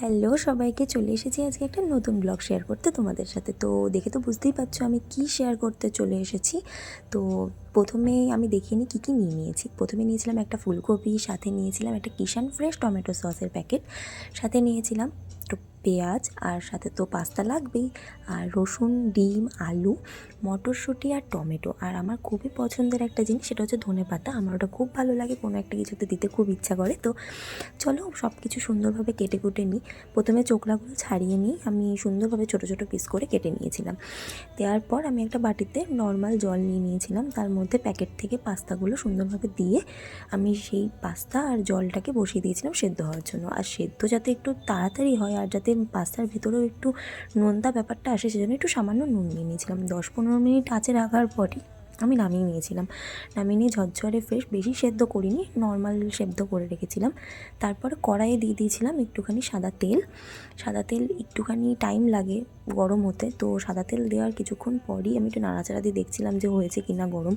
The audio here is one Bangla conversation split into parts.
হ্যালো সবাইকে, চলে এসেছি আজকে একটা নতুন ব্লগ শেয়ার করতে তোমাদের সাথে। তো দেখে তো বুঝতেই পারছো আমি কি শেয়ার করতে চলে এসেছি। তো প্রথমে আমি দেখিয়ে নিই কী কী নিয়েছি। প্রথমে নিয়েছিলাম একটা ফুলকপি, সাথে নিয়েছিলাম একটা কিষান ফ্রেশ টমেটো সসের প্যাকেট, সাথে নিয়েছিলাম একটু পেঁয়াজ, আর সাথে তো পাস্তা লাগবেই, আর রসুন, ডিম, আলু, মটরশুঁটি আর টমেটো। আর আমার খুবই পছন্দের একটা জিনিস, সেটা হচ্ছে ধনেপাতা। আমার ওটা খুব ভালো লাগে, কোনো একটা কিছুতে দিতে খুব ইচ্ছা করে। তো চলো সব কিছু সুন্দরভাবে কেটে কুটে নিই। প্রথমে চোখলাগুলো ছাড়িয়ে নিই, আমি সুন্দরভাবে ছোটো ছোটো পিস করে কেটে নিয়েছিলাম। দেওয়ার পর আমি একটা বাটিতে নর্মাল জল নিয়ে নিয়েছিলাম, তার মধ্যে প্যাকেট থেকে পাস্তাগুলো সুন্দরভাবে দিয়ে আমি সেই পাস্তা আর জলটাকে বসিয়ে দিয়েছিলাম সেদ্ধ হওয়ার জন্য। আর সেদ্ধ যাতে একটু তাড়াতাড়ি হয় আর যাতে পাস্তার ভেতরেও একটু নোনতা ব্যাপারটা আসে, সেজন্য একটু সামান্য নুন নিয়ে নিয়েছিলাম। 10-15 মিনিট আঁচে রাখার পরই আমি নামিয়ে নিয়েছিলাম। নামিয়ে নিয়ে ঝরঝরে ফ্রেশ, বেশি সেদ্ধ করিনি, নর্মাল সেদ্ধ করে রেখেছিলাম। তারপরে কড়াইয়ে দিয়ে দিয়েছিলাম একটুখানি সাদা তেল। সাদা তেল একটুখানি টাইম লাগে গরম হতে, তো সাদা তেল দেওয়ার কিছুক্ষণ পরই আমি একটু নাড়াচাড়া দিয়ে দেখছিলাম যে হয়েছে কিনা গরম।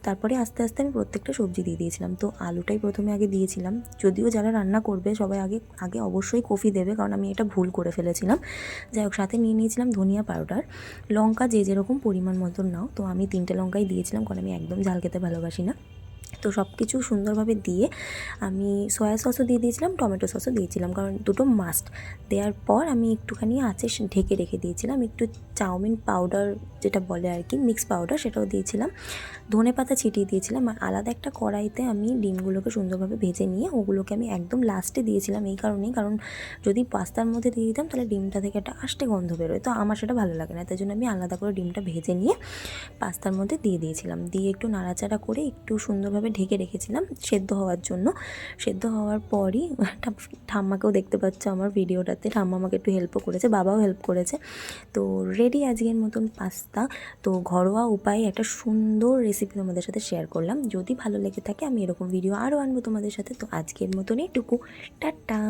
তারপরে আস্তে আস্তে আমি প্রত্যেকটা সবজি দিয়ে দিয়েছিলাম। তো আলুটাই প্রথমে আগে দিয়েছিলাম, যদিও যারা রান্না করবে সবাই আগে আগে অবশ্যই কফি দেবে, কারণ আমি এটা ভুল করে ফেলেছিলাম। যাই হোক, সাথে নিয়ে নিয়েছিলাম ধনিয়া পাউডার, লঙ্কা যে যেরকম পরিমাণ মতন নাও। তো আমি 3টে লঙ্কাই দিয়েছিলাম, কারণ আমি একদম ঝাল খেতে ভালোবাসি না। তো সব কিছু সুন্দরভাবে দিয়ে আমি সয়া সসও দিয়ে দিয়েছিলাম, টমেটো সসও দিয়েছিলাম, কারণ দুটো মাস্ট। দেওয়ার পর আমি একটুখানি আঁচে ঢেকে রেখে দিয়েছিলাম। একটু চাউমিন পাউডার যেটা বলে আর কি, মিক্স পাউডার, সেটাও দিয়েছিলাম। ধনেপাতা ছিটিয়ে দিয়েছিলাম। আর আলাদা একটা কড়াইতে আমি ডিমগুলোকে সুন্দরভাবে ভেজে নিয়ে ওগুলোকে আমি একদম লাস্টে দিয়েছিলাম, এই কারণেই কারণ যদি পাস্তার মধ্যে দিয়ে দিতাম তাহলে ডিমটা থেকে একটা আষ্টে গন্ধ বেরোয়, তো আমার সেটা ভালো লাগে না। তাই জন্য আমি আলাদা করে ডিমটা ভেজে নিয়ে পাস্তার মধ্যে দিয়ে দিয়েছিলাম। দিয়ে একটু নাড়াচাড়া করে একটু সুন্দরভাবে ঢেকে রেখেছিলাম সেদ্ধ হওয়ার জন্য। সেদ্ধ হওয়ার পরই ঠাম্মাকেও দেখতে পাচ্ছ আমার ভিডিওটাতে, ঠাম্মা আমাকে একটু হেল্পও করেছে, বাবাও হেল্প করেছে। তো রেডি আজকের মতন পাস্তা। তো ঘরোয়া উপায়ে একটা সুন্দর রেসিপি তোমাদের সাথে শেয়ার করলাম। যদি ভালো লেগে থাকে আমি এরকম ভিডিও আরও আনবো তোমাদের সাথে। তো আজকের মতন এটুকু, টাটা।